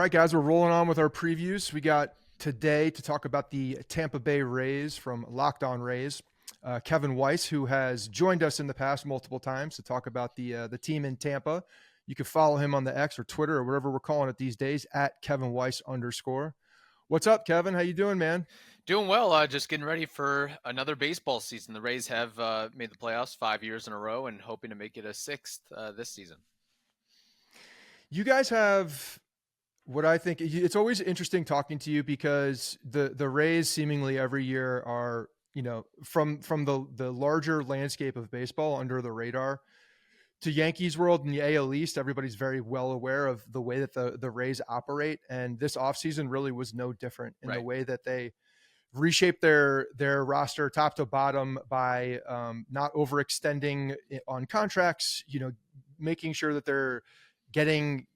right, guys, we're rolling on with our previews. We got today to talk about the Tampa Bay Rays from LockedOn Rays. Kevin Weiss, who has joined us in the past multiple times to talk about the team in Tampa. You can follow him on the X or Twitter or whatever we're calling it these days at Kevin Weiss _. What's up, Kevin? How you doing, man? Doing well. Just getting ready for another baseball season. The Rays have made the playoffs 5 years in a row and hoping to make it a sixth this season. You guys have what I think it's always interesting talking to you because the Rays seemingly every year are, from the larger landscape of baseball under the radar to Yankees world and the AL East, everybody's very well aware of the way that the Rays operate. And this offseason really was no different in the way that they reshaped their roster top to bottom by not overextending on contracts, making sure that they're getting,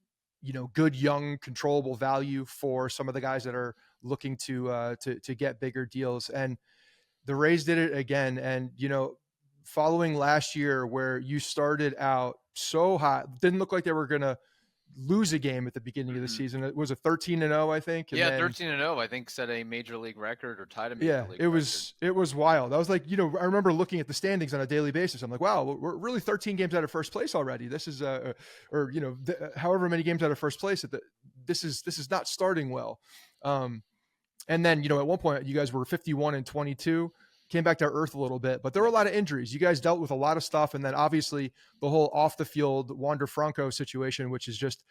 good, young, controllable value for some of the guys that are looking to get bigger deals. And the Rays did it again. And, following last year where you started out so hot, didn't look like they were going to lose a game at the beginning of the season. It was a 13-0, I think. And 13-0, I think set a major league record or tied a major league record. It was wild. I was like, I remember looking at the standings on a daily basis. I'm like, wow, we're really 13 games out of first place already. This is however many games out of first place. This is not starting well. And then, at one point you guys were 51-22. Came back to earth a little bit, but there were a lot of injuries. You guys dealt with a lot of stuff. And then obviously the whole off the field Wander Franco situation, which is just,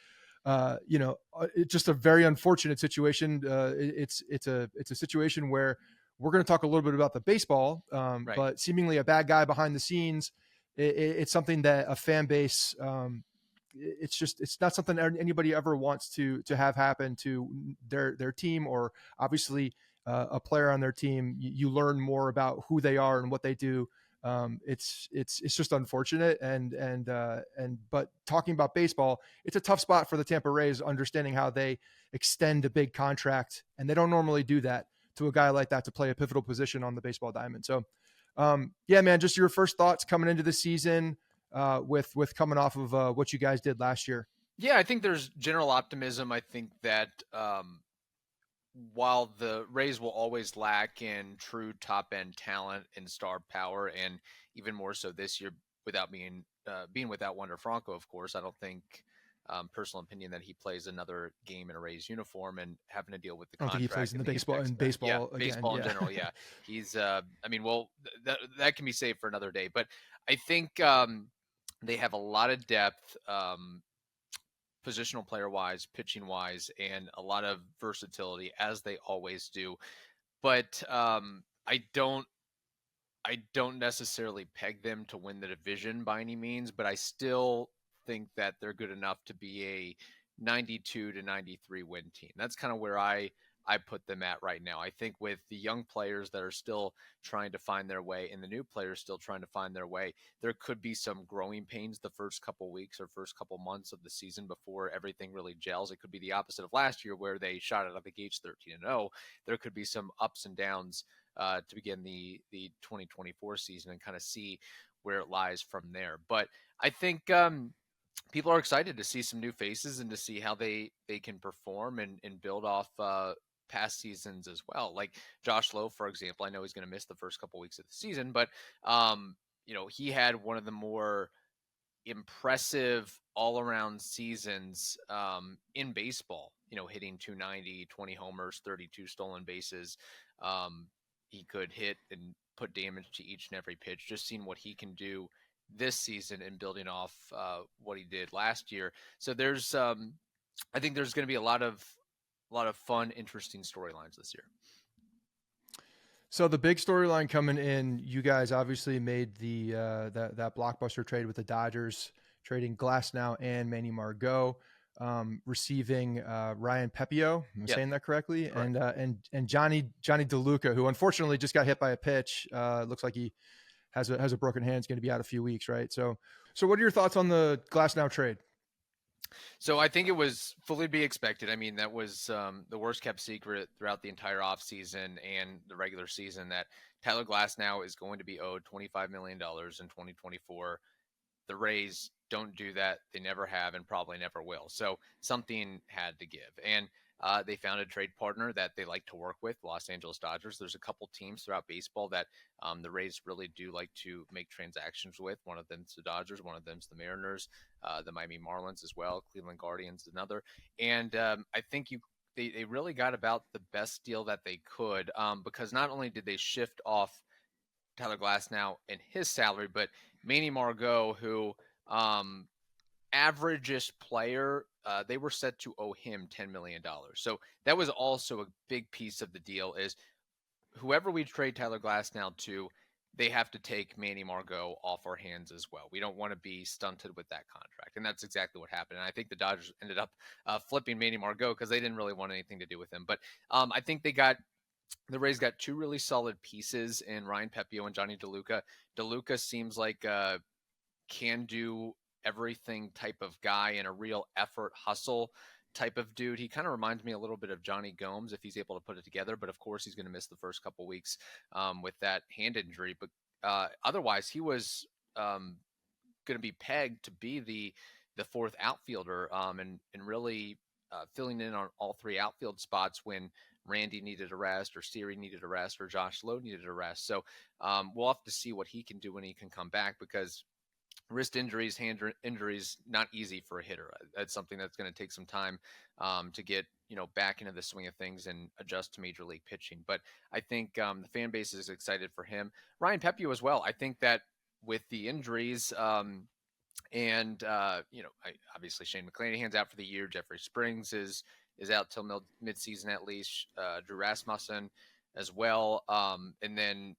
it's just a very unfortunate situation. It's a situation where we're going to talk a little bit about the baseball, but seemingly a bad guy behind the scenes. It's something that a fan base, it's not something anybody ever wants to have happen to their team, or obviously a player on their team. You learn more about who they are and what they do. It's just unfortunate. But talking about baseball, it's a tough spot for the Tampa Rays, understanding how they extend a big contract, and they don't normally do that to a guy like that to play a pivotal position on the baseball diamond. So, yeah, man, just your first thoughts coming into the season, with coming off of what you guys did last year. Yeah, I think there's general optimism. I think that while the Rays will always lack in true top-end talent and star power, and even more so this year without being without Wander Franco, of course, I don't think, personal opinion, that he plays another game in a Rays uniform and having to deal with the contract. I don't think he plays in baseball again. Baseball in general. Yeah, he's. That can be saved for another day. But I think they have a lot of depth. Positional player wise, pitching wise, and a lot of versatility, as they always do. But I don't necessarily peg them to win the division by any means, but I still think that they're good enough to be a 92-93 win team. That's kind of where I put them at right now. I think with the young players that are still trying to find their way and the new players still trying to find their way, there could be some growing pains the first couple weeks or first couple months of the season before everything really gels. It could be the opposite of last year where they shot out of the gates 13-0. There could be some ups and downs to begin the 2024 season and kind of see where it lies from there. But I think people are excited to see some new faces and to see how they can perform and build off past seasons as well. Like Josh Lowe, for example, I know he's going to miss the first couple weeks of the season, but he had one of the more impressive all-around seasons in baseball, hitting 290, 20 homers, 32 stolen bases. He could hit and put damage to each and every pitch. Just seeing what he can do this season and building off what he did last year. So there's I think there's going to be a lot of fun, interesting storylines this year. So the big storyline coming in, you guys obviously made the that blockbuster trade with the Dodgers, trading Glasnow and Manny Margot, receiving Ryan Pepio. Am I saying that correctly? Correct. And Johnny DeLuca, who unfortunately just got hit by a pitch. Looks like he has a broken hand. He's going to be out a few weeks, right? So what are your thoughts on the Glasnow trade? So I think it was fully to be expected. I mean, that was the worst kept secret throughout the entire offseason and the regular season, that Tyler Glasnow is going to be owed $25 million in 2024. The Rays don't do that. They never have and probably never will. So something had to give. And they found a trade partner that they like to work with, Los Angeles Dodgers. There's a couple teams throughout baseball that the Rays really do like to make transactions with. One of them's the Dodgers, one of them's the Mariners, the Miami Marlins as well, Cleveland Guardians another. And I think they really got about the best deal that they could, because not only did they shift off Tyler Glasnow and his salary, but Manny Margot, who average player, they were set to owe him $10 million. So that was also a big piece of the deal is whoever we trade Tyler Glasnow to, they have to take Manny Margot off our hands as well. We don't want to be stunted with that contract. And that's exactly what happened. And I think the Dodgers ended up flipping Manny Margot because they didn't really want anything to do with him. But I think the Rays got two really solid pieces in Ryan Pepio and Johnny DeLuca. DeLuca seems like a can do everything type of guy and a real effort hustle type of dude. He kind of reminds me a little bit of Johnny Gomes if he's able to put it together, but of course he's going to miss the first couple weeks with that hand injury. But otherwise, he was going to be pegged to be the fourth outfielder and really filling in on all three outfield spots when Randy needed a rest or Siri needed a rest or Josh Lowe needed a rest. So we'll have to see what he can do when he can come back, because wrist injuries, hand injuries, not easy for a hitter. That's something that's going to take some time to get back into the swing of things and adjust to major league pitching. But I think the fan base is excited for him. Ryan Pepio as well. I think that with the injuries and obviously Shane McClanahan's out for the year. Jeffrey Springs is out till midseason at least. Drew Rasmussen as well. And then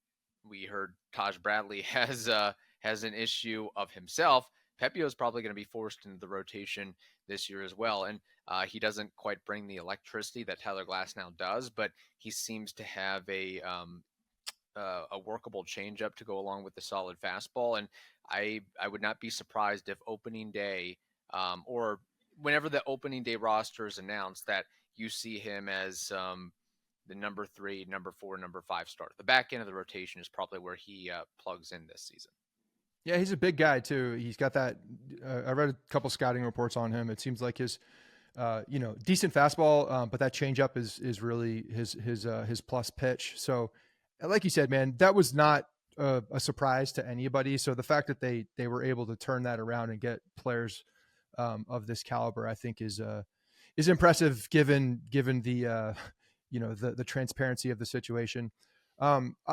we heard Taj Bradley has an issue of himself. Pepio is probably going to be forced into the rotation this year as well. And he doesn't quite bring the electricity that Tyler Glasnow does, but he seems to have a workable changeup to go along with the solid fastball. And I would not be surprised if opening day or whenever the opening day roster is announced that you see him as the number 3, number 4, number 5 starter. The back end of the rotation is probably where he plugs in this season. Yeah, he's a big guy too. He's got that. I read a couple scouting reports on him. It seems like his, decent fastball, but that changeup is really his plus pitch. So, like you said, man, that was not a surprise to anybody. So the fact that they were able to turn that around and get players of this caliber, I think is impressive given the the transparency of the situation.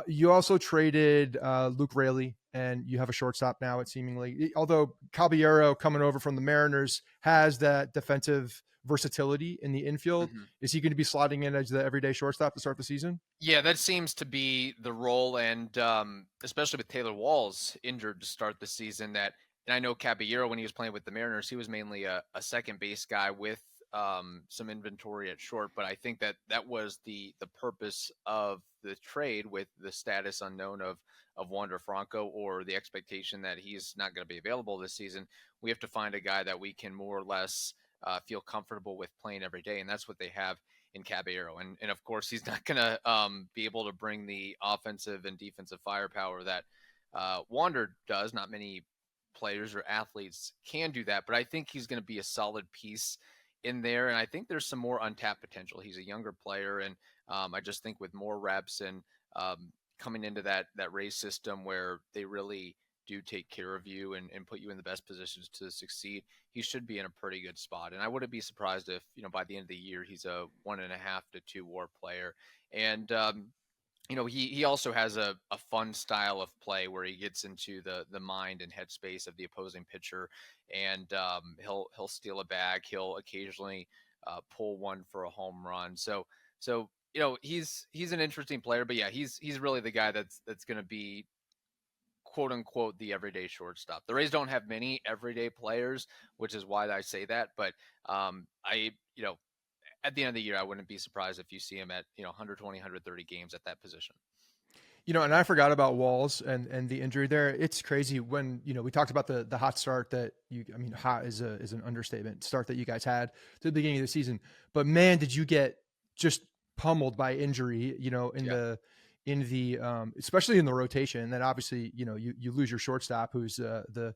You also traded Luke Raley, and you have a shortstop now. It seemingly, although Caballero coming over from the Mariners has that defensive versatility in the infield, is he going to be slotting in as the everyday shortstop to start the season? Yeah, that seems to be the role, and especially with Taylor Walls injured to start the season. And I know Caballero, when he was playing with the Mariners, he was mainly a second base guy with some inventory at short, but I think that was the purpose of the trade, with the status unknown of Wander Franco, or the expectation that he's not going to be available this season. We have to find a guy that we can more or less feel comfortable with playing every day, and that's what they have in Caballero. And of course, he's not going to be able to bring the offensive and defensive firepower that Wander does. Not many players or athletes can do that, but I think he's going to be a solid piece in there, and I think there's some more untapped potential. He's a younger player, and I just think with more reps and coming into that Rays system where they really do take care of you and put you in the best positions to succeed, he should be in a pretty good spot. And I wouldn't be surprised if by the end of the year he's a 1.5 to 2 WAR player. And he also has a fun style of play where he gets into the mind and headspace of the opposing pitcher, and he'll steal a bag. He'll occasionally pull one for a home run. So he's an interesting player, but yeah, he's really the guy that's going to be quote unquote the everyday shortstop. The Rays don't have many everyday players, which is why I say that. But at the end of the year, I wouldn't be surprised if you see him at 120, 130 games at that position. And I forgot about Walls and the injury there. It's crazy when, we talked about the hot start that hot is an understatement, start that you guys had to the beginning of the season. But man, did you get just pummeled by injury, in the especially in the rotation. And then obviously, you lose your shortstop, who's the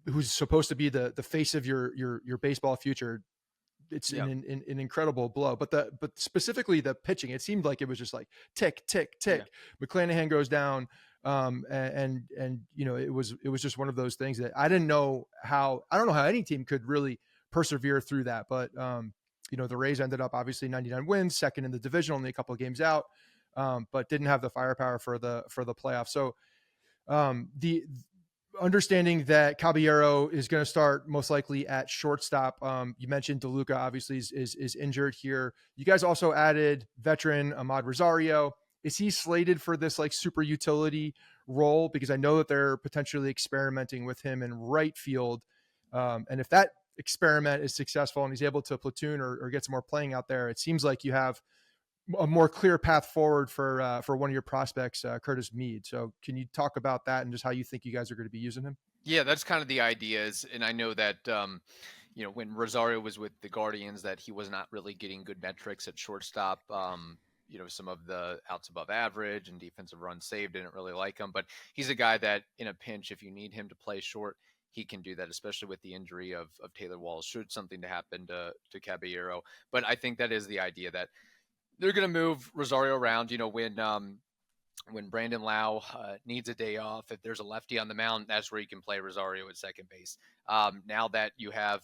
who's supposed to be the face of your baseball future, it's Yeah. an incredible blow. But specifically the pitching, it seemed like it was just like tick, tick, Yeah. tick. McClanahan goes down. And it was just one of those things that I don't know how any team could really persevere through that. But the Rays ended up obviously 99 wins, second in the division, only a couple of games out, but didn't have the firepower for the playoffs. So the understanding that Caballero is going to start most likely at shortstop. You mentioned DeLuca obviously is injured here. You guys also added veteran Ahmad Rosario. Is he slated for this like super utility role? Because I know that they're potentially experimenting with him in right field. And if that experiment is successful and he's able to platoon or get some more playing out there, it seems like you have a more clear path forward for one of your prospects, Curtis Mead. So can you talk about that and just how you think you guys are going to be using him? Yeah, that's kind of the idea is, and I know that when Rosario was with the Guardians, that he was not really getting good metrics at shortstop. Some of the outs above average and defensive runs saved didn't really like him, but he's a guy that in a pinch, if you need him to play short, he can do that, especially with the injury of Taylor Walls, should something to happen to Caballero. But I think that is the idea that they're going to move Rosario around. When Brandon Lau needs a day off, if there's a lefty on the mound, that's where you can play Rosario at second base. Now that you have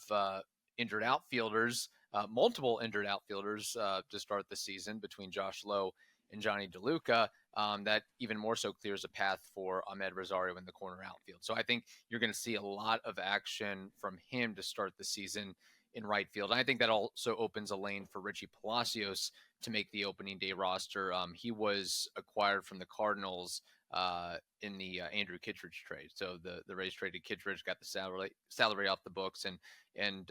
injured outfielders, multiple injured outfielders to start the season between Josh Lowe and Johnny DeLuca, that even more so clears a path for Ahmed Rosario in the corner outfield. So I think you're going to see a lot of action from him to start the season in right field. And I think that also opens a lane for Richie Palacios to make the opening day roster. He was acquired from the Cardinals in the Andrew Kittredge trade. So the Rays traded Kittredge, got the salary off the books, and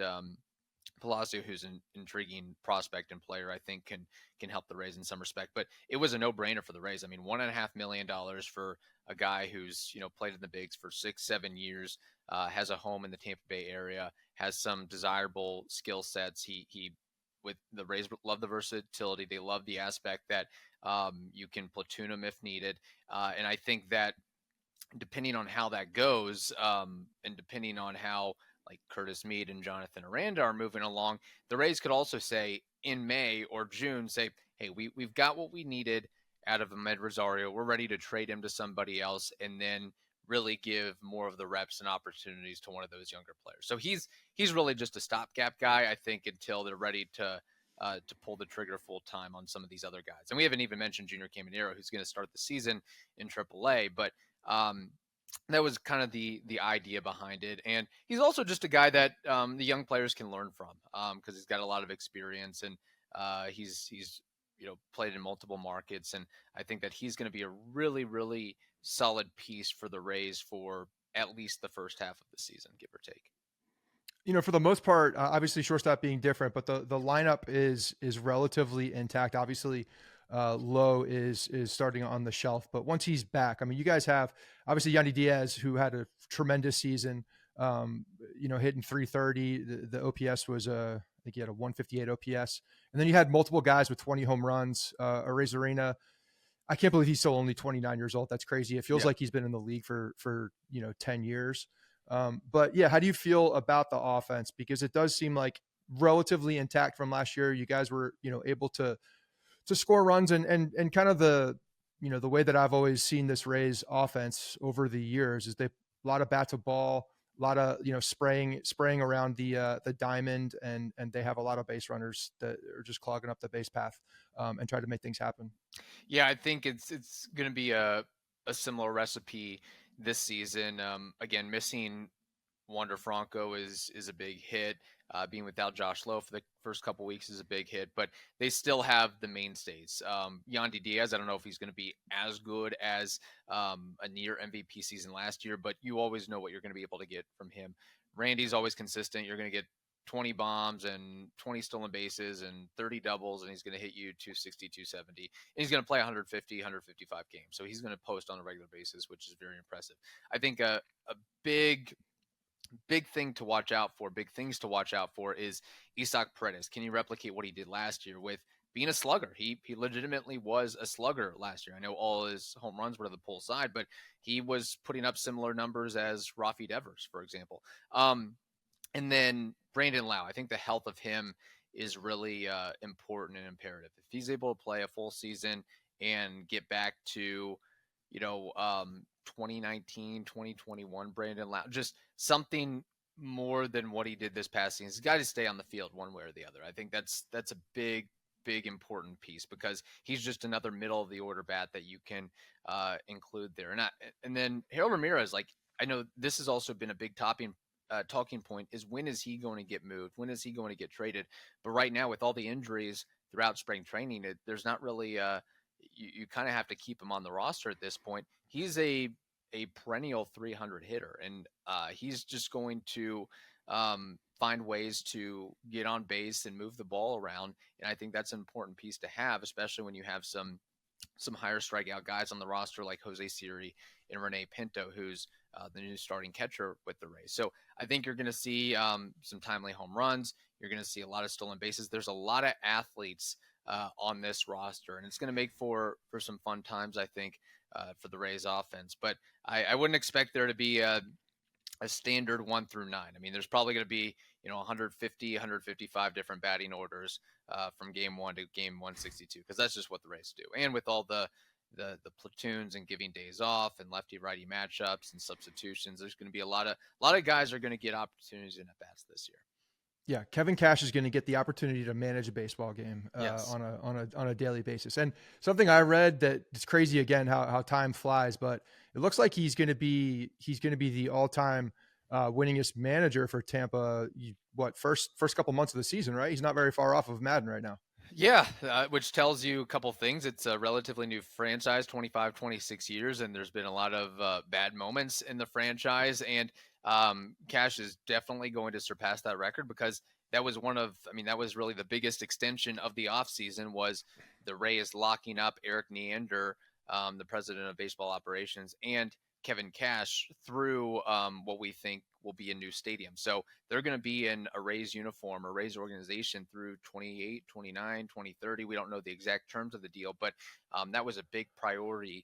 Palacio, who's an intriguing prospect and player, I think can help the Rays in some respect. But it was a no-brainer for the Rays. I mean, $1.5 million for a guy who's played in the bigs for 6-7 years, has a home in the Tampa Bay area, has some desirable skill sets. He with the Rays love the versatility. They love the aspect that you can platoon him if needed, and I think that depending on how that goes, and depending on how like Curtis Mead and Jonathan Aranda are moving along, the Rays could also say in May or June, say, hey, we've got what we needed out of Ahmed Rosario. We're ready to trade him to somebody else, and then really give more of the reps and opportunities to one of those younger players. So he's really just a stopgap guy, I think, until they're ready to pull the trigger full time on some of these other guys. And we haven't even mentioned Junior Caminero, who's going to start the season in AAA. But um, that was kind of the idea behind it. And he's also just a guy that the young players can learn from because he's got a lot of experience and he's played in multiple markets. And I think that he's going to be a really, really solid piece for the Rays for at least the first half of the season, give or take. For the most part, obviously shortstop being different, but the lineup is relatively intact. Obviously, Lowe is starting on the shelf, but once he's back, I mean, you guys have obviously Yandy Diaz, who had a tremendous season, hitting 330. The OPS was I think he had a 158 OPS, and then you had multiple guys with 20 home runs. Arena, I can't believe he's still only 29 years old. That's crazy. It feels like he's been in the league for 10 years. But yeah, how do you feel about the offense? Because it does seem like relatively intact from last year. You guys were, able to score runs and kind of the way that I've always seen this Rays offense over the years is a lot of bat to ball, a lot of, spraying around the diamond, and they have a lot of base runners that are just clogging up the base path, and try to make things happen. Yeah, I think it's going to be a similar recipe this season. Again, missing Wander Franco is a big hit. Being without Josh Lowe for the first couple weeks is a big hit, but they still have the mainstays. Yandy Diaz, I don't know if he's going to be as good as a near MVP season last year, but you always know what you're going to be able to get from him. Randy's always consistent. You're going to get 20 bombs and 20 stolen bases and 30 doubles, and he's going to hit you 260, 270. And he's going to play 150, 155 games. So he's going to post on a regular basis, which is very impressive. I think a big thing to watch out for, big things to watch out for is Isaac Paredes. Can you replicate what he did last year with being a slugger. He legitimately was a slugger last year. I know all his home runs were to the pull side, but he was putting up similar numbers as Rafi Devers, for example. And then Brandon Lau, I think the health of him is really important and imperative. If he's able to play a full season and get back to, 2019, 2021, Brandon Lau, just something more than what he did this past season. He's got to stay on the field one way or the other. I think that's a big important piece because he's just another middle of the order bat that you can include there. And then Harold Ramirez, like I know this has also been a big talking point is when is he going to get moved? When is he going to get traded? But right now, with all the injuries throughout spring training, there's not really you kind of have to keep him on the roster at this point. He's a perennial 300 hitter, and he's just going to find ways to get on base and move the ball around. And I think that's an important piece to have, especially when you have some higher strikeout guys on the roster like Jose Siri and Rene Pinto, who's the new starting catcher with the Rays. So I think you're going to see some timely home runs. You're going to see a lot of stolen bases. There's a lot of athletes on this roster, and it's going to make for some fun times, I think, for the Rays offense. But I wouldn't expect there to be a standard 1 through 9. I mean, there's probably going to be 150, 155 different batting orders from game 1 to game 162 because that's just what the Rays do. And with all the platoons and giving days off and lefty righty matchups and substitutions, there's going to be a lot of guys are going to get opportunities in at bats this year. Yeah, Kevin Cash is going to get the opportunity to manage a baseball game Yes. on a daily basis. And something I read that it's crazy again how time flies, but it looks like he's going to be the all-time winningest manager for Tampa. First couple months of the season, right? He's not very far off of Madden right now. Yeah, which tells you a couple things. It's a relatively new franchise, 25, 26 years, and there's been a lot of bad moments in the franchise. And Cash is definitely going to surpass that record because that was that was really the biggest extension of the offseason was the Rays locking up Eric Neander, the president of baseball operations, and Kevin Cash through what we think will be a new stadium. So they're going to be in a Rays uniform, a Rays organization through 28, 29, 2030. We don't know the exact terms of the deal, but that was a big priority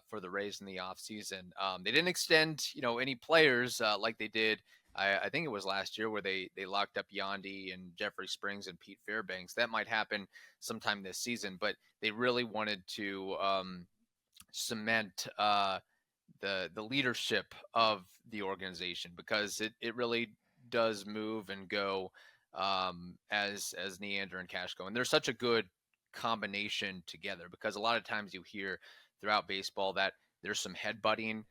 for the Rays in the offseason. They didn't extend, any players like they did. I think it was last year where they locked up Yandy and Jeffrey Springs and Pete Fairbanks. That might happen sometime this season, but they really wanted to cement the leadership of the organization because it really does move and go as Neander and Cash go. And they're such a good combination together because a lot of times you hear throughout baseball that there's some headbutting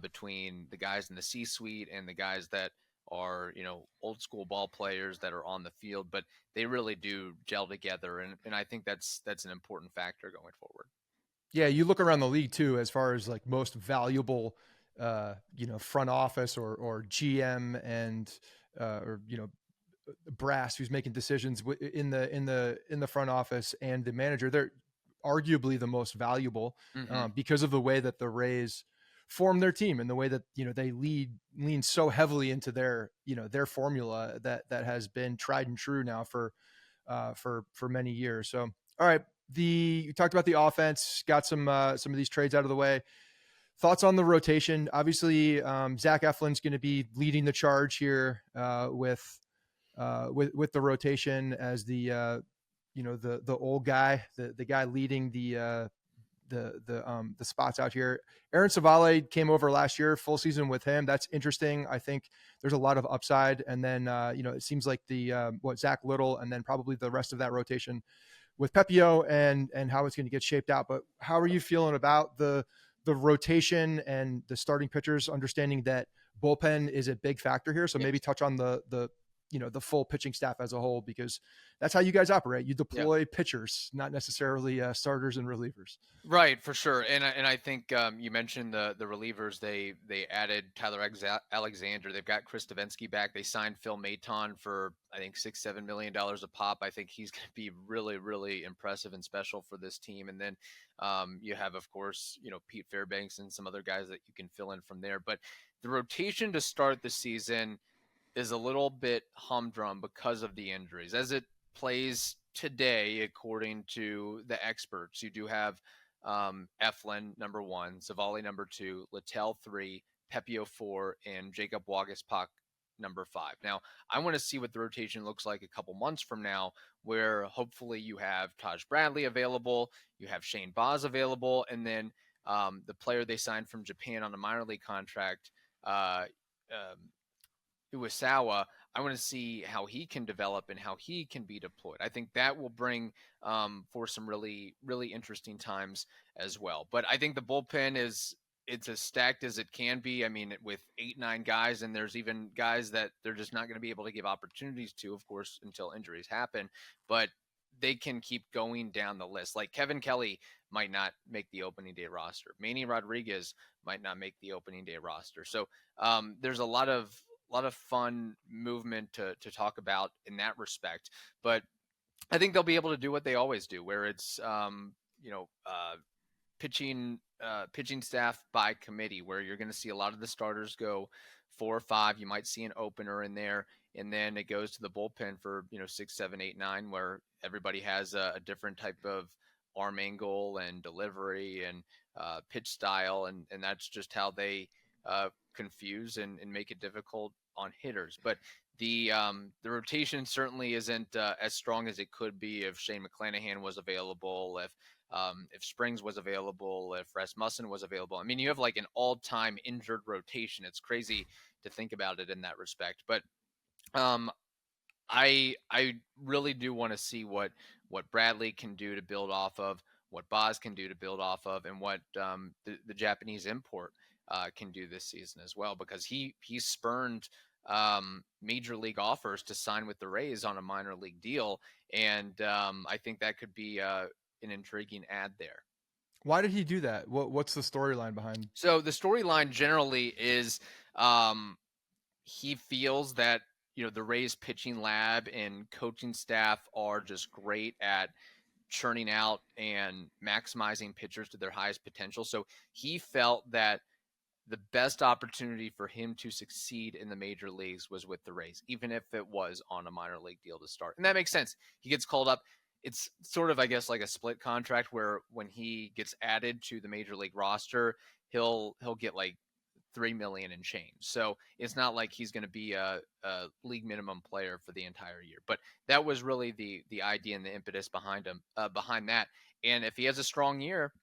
between the guys in the C-suite and the guys that are, old school ball players that are on the field, but they really do gel together. And I think that's an important factor going forward. Yeah, you look around the league too, as far as like most valuable, front office or GM and or brass who's making decisions in the front office and the manager. They're arguably the most valuable because of the way that the Rays form their team and the way that they lean so heavily into their formula that has been tried and true now for many years. So all right. You talked about the offense, got some of these trades out of the way. Thoughts on the rotation? Obviously, Zach Eflin's going to be leading the charge here with the rotation as the old guy, the guy leading the spots out here. Aaron Savale came over last year, full season with him. That's interesting. I think there's a lot of upside. And then it seems like Zach Little, and then probably the rest of that rotation with Pepio and how it's going to get shaped out. But how are you feeling about the rotation and the starting pitchers, understanding that bullpen is a big factor here? So maybe touch on the full pitching staff as a whole, because that's how you guys operate. You deploy pitchers, not necessarily starters and relievers. Right, for sure. And I think you mentioned the relievers. They added Tyler Alexander. They've got Chris Davinsky back. They signed Phil Maton for I think $6-7 million a pop. I think he's going to be really, really impressive and special for this team. And then you have, of course, Pete Fairbanks and some other guys that you can fill in from there. But the rotation to start the season is a little bit humdrum because of the injuries. As it plays today, according to the experts, you do have Eflin number 1, Zavali number 2, Littell 3, Pepio 4, and Jacob Wagaspak number 5. Now, I want to see what the rotation looks like a couple months from now, where hopefully you have Taj Bradley available, you have Shane Baz available, and then the player they signed from Japan on a minor league contract, Uwasawa. I want to see how he can develop and how he can be deployed. I think that will bring for some really, really interesting times as well. But I think the bullpen it's as stacked as it can be. I mean, with 8, 9 guys, and there's even guys that they're just not going to be able to give opportunities to, of course, until injuries happen. But they can keep going down the list. Like Kevin Kelly might not make the opening day roster. Manny Rodriguez might not make the opening day roster. So there's a lot of fun movement to talk about in that respect. But I think they'll be able to do what they always do, where it's pitching staff by committee, where you're going to see a lot of the starters go 4 or 5. You might see an opener in there, and then it goes to the bullpen for 6, 7, 8, 9, where everybody has a different type of arm angle and delivery and pitch style, and that's just how they confuse and make it difficult on hitters. But the rotation certainly isn't as strong as it could be if Shane McClanahan was available, if Springs was available, if Rasmussen was available. I mean, you have like an all-time injured rotation. It's crazy to think about it in that respect. But I really do want to see what Bradley can do to build off of, what Boz can do to build off of, and what the Japanese import can do this season as well, because he spurned major league offers to sign with the Rays on a minor league deal, and I think that could be an intriguing ad there. Why did he do that? What's the storyline behind? So the storyline generally is he feels that the Rays pitching lab and coaching staff are just great at churning out and maximizing pitchers to their highest potential. So he felt that the best opportunity for him to succeed in the major leagues was with the Rays, even if it was on a minor league deal to start. And that makes sense. He gets called up. It's sort of, I guess, like a split contract, where when he gets added to the major league roster, he'll get like $3 million and change. So it's not like he's going to be a league minimum player for the entire year. But that was really the idea and the impetus behind that. And if he has a strong year,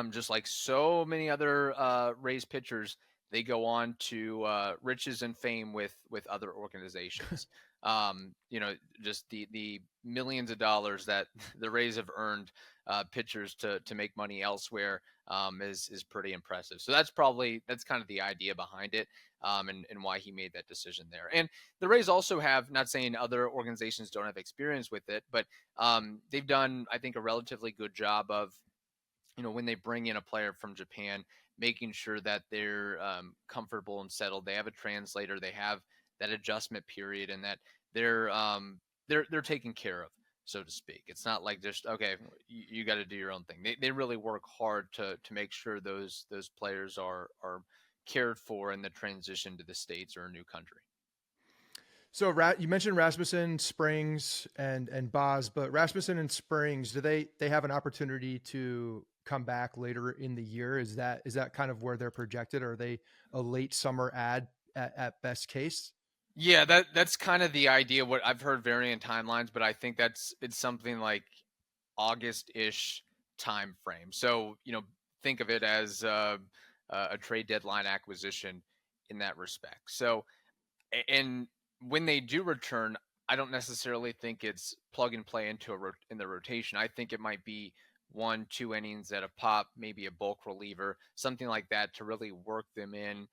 just like so many other Rays pitchers, they go on to riches and fame with other organizations. Just the millions of dollars that the Rays have earned pitchers to make money elsewhere is pretty impressive. So that's kind of the idea behind it, and why he made that decision there. And the Rays also have, not saying other organizations don't have experience with it, but they've done, I think, a relatively good job of, when they bring in a player from Japan, making sure that they're comfortable and settled. They have a translator. They have that adjustment period, and that they're taken care of, so to speak. It's not like just, okay, you got to do your own thing. They really work hard to make sure those players are cared for in the transition to the States or a new country. So you mentioned Rasmussen, Springs, and Boz, but Rasmussen and Springs, do they have an opportunity to come back later in the year? Is that kind of where they're projected? Are they a late summer ad at best case? Yeah, that's kind of the idea. What I've heard variant timelines, but I think it's something like August-ish time frame. So, think of it as a trade deadline acquisition in that respect. So, and when they do return, I don't necessarily think it's plug and play in the rotation. I think it might be 1-2 innings at a pop, maybe a bulk reliever, something like that, to really work them in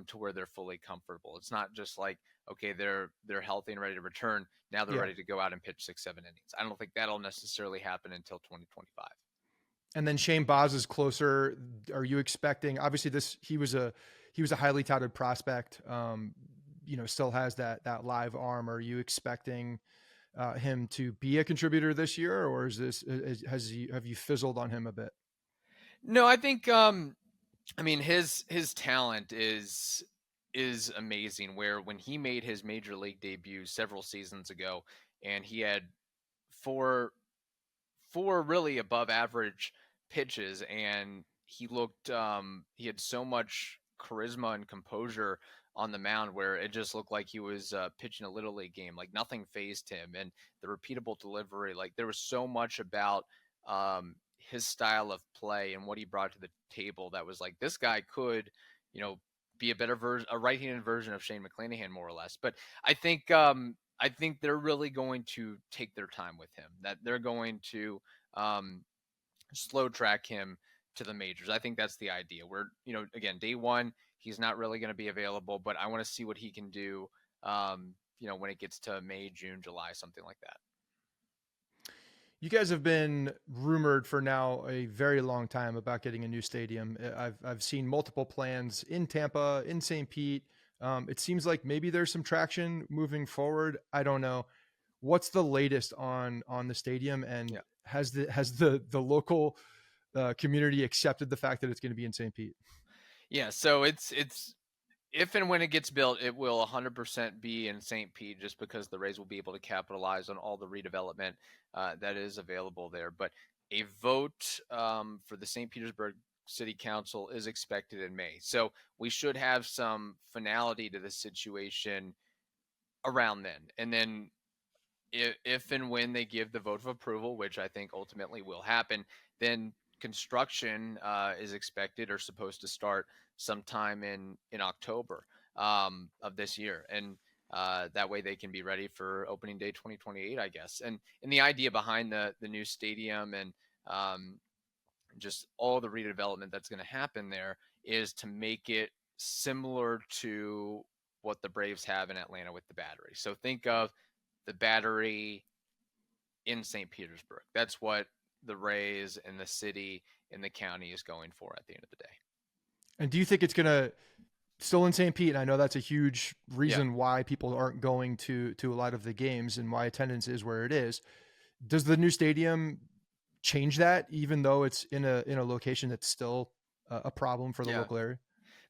to where they're fully comfortable. It's not just like, okay, they're healthy and ready to return. Now they're ready to go out and pitch 6-7 innings. I don't think that'll necessarily happen until 2025. And then Shane Baz is closer. Are you expecting? Obviously, he was a highly touted prospect. Still has that live arm. Are you expecting him to be a contributor this year, or have you fizzled on him a bit? No, I think his talent is amazing. Where when he made his major league debut several seasons ago, and he had for really above average pitches, and he had so much charisma and composure on the mound where it just looked like he was pitching a little league game. Like nothing phased him, and the repeatable delivery. Like there was so much about his style of play and what he brought to the table that was like this guy could, you know, be a better version, a right-handed version of Shane McClanahan, more or less. But I think they're really going to take their time with him. That they're going to um, slow track him to the majors. I think that's the idea. Where again, day one, he's not really going to be available, but I want to see what he can do. When it gets to May, June, July, something like that. You guys have been rumored for now a very long time about getting a new stadium. I've seen multiple plans in Tampa, in St. Pete. It seems like maybe there's some traction moving forward. I don't know. What's the latest on the stadium, and Yeah. has the local community accepted the fact that it's going to be in St. Pete? Yeah. So it's if and when it gets built, it will 100% be in St. Pete, just because the Rays will be able to capitalize on all the redevelopment that is available there. But a vote for the St. Petersburg City Council is expected in May. So we should have some finality to the situation around then. And then if and when they give the vote of approval, which I think ultimately will happen, then construction is expected or supposed to start sometime in October of this year, and that way they can be ready for opening day 2028, I guess. And the idea behind the new stadium and just all the redevelopment that's going to happen there is to make it similar to what the Braves have in Atlanta with the Battery. So think of the Battery in St. Petersburg. That's what the Rays and the city and the county is going for at the end of the day. And do you think it's going to still in St. Pete? And I know that's a huge reason Yeah. why people aren't going to a lot of the games and why attendance is where it is. Does the new stadium change that, even though it's in a location that's still a problem for the Yeah. local area?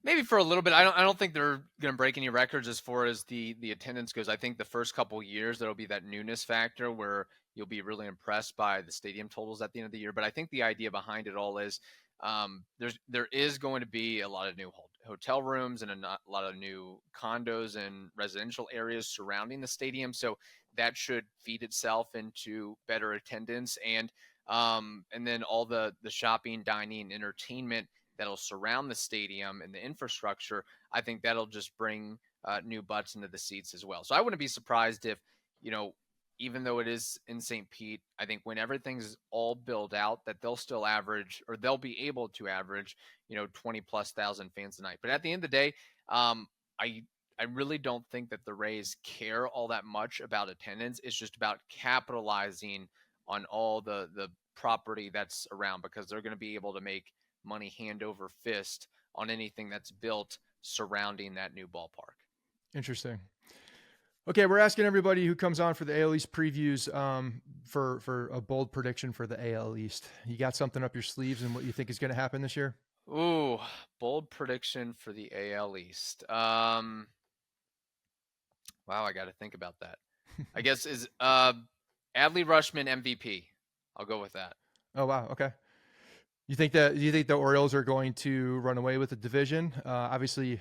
Maybe for a little bit. I don't think they're going to break any records as far as the attendance goes. I think the first couple years there'll be that newness factor where you'll be really impressed by the stadium totals at the end of the year. But I think the idea behind it all is there is going to be a lot of new hotel rooms and a lot of new condos and residential areas surrounding the stadium. So that should feed itself into better attendance and then all the shopping, dining, entertainment that'll surround the stadium and the infrastructure. I think that'll just bring new butts into the seats as well. So I wouldn't be surprised if, even though it is in St. Pete, I think when everything's all built out, that they'll still average, or they'll be able to average, 20 plus thousand fans a night. But at the end of the day, I I really don't think that the Rays care all that much about attendance. It's just about capitalizing on all the property that's around, because they're going to be able to make money hand over fist on anything that's built surrounding that new ballpark. Interesting. Okay, we're asking everybody who comes on for the AL East previews for a bold prediction for the AL East. You got something up your sleeves and what you think is going to happen this year? Ooh, bold prediction for the AL East. Wow, I got to think about that. I guess is Adley Rutschman MVP. I'll go with that. Oh wow, okay. You think the Orioles are going to run away with the division? Obviously,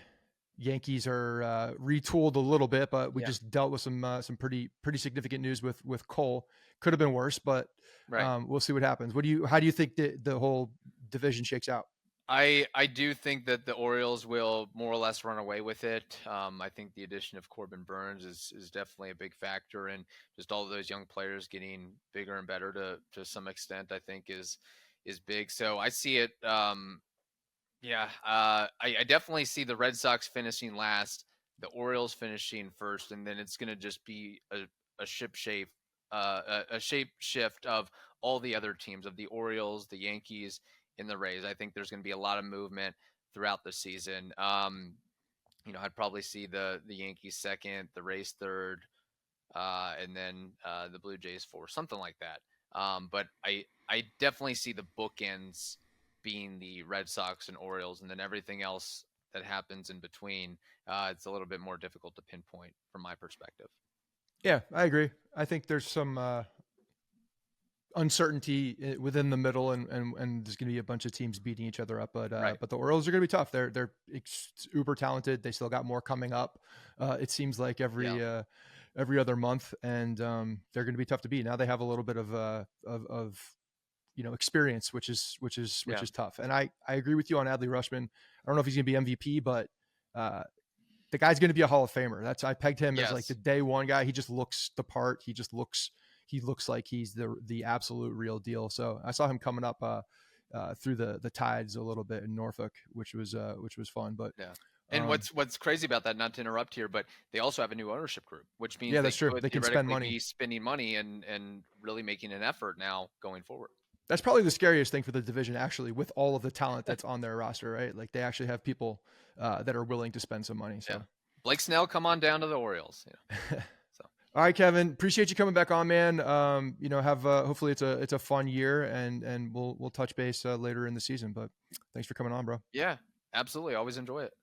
Yankees are retooled a little bit, but we Yeah. just dealt with some pretty significant news with Cole. Could have been worse, but Right. we'll see what happens. How do you think the whole division shakes out? I do think that the Orioles will more or less run away with it. I think the addition of Corbin Burns is definitely a big factor, and just all of those young players getting bigger and better to some extent, I think is big. So I see it. Yeah, I definitely see the Red Sox finishing last, the Orioles finishing first, and then it's going to just be a a shape shift of all the other teams, of the Orioles, the Yankees, and the Rays. I think there's going to be a lot of movement throughout the season. I'd probably see the Yankees second, the Rays third, and then the Blue Jays fourth, something like that. But I definitely see the bookends being the Red Sox and Orioles, and then everything else that happens in between. It's a little bit more difficult to pinpoint from my perspective. Yeah, I agree. I think there's some uncertainty within the middle, and there's going to be a bunch of teams beating each other up. But Right. but the Orioles are going to be tough. They're uber talented. They still got more coming up. It seems like every other month, and they're going to be tough to beat. Now they have a little bit of experience, which is tough. And I agree with you on Adley Rutschman. I don't know if he's going to be MVP, but the guy's going to be a Hall of Famer. I pegged him as like the day one guy. He just looks the part. He looks like he's the absolute real deal. So I saw him coming up through the tides a little bit in Norfolk, which was fun. But yeah. And what's crazy about that, not to interrupt here, but they also have a new ownership group, which means that's true. They can spend money, be spending money and really making an effort now going forward. That's probably the scariest thing for the division, actually, with all of the talent that's on their roster, right? Like they actually have people that are willing to spend some money. So yeah. Blake Snell, come on down to the Orioles. Yeah. All right, Kevin, appreciate you coming back on, man. Have hopefully it's a fun year, and we'll touch base later in the season. But thanks for coming on, bro. Yeah, absolutely. Always enjoy it.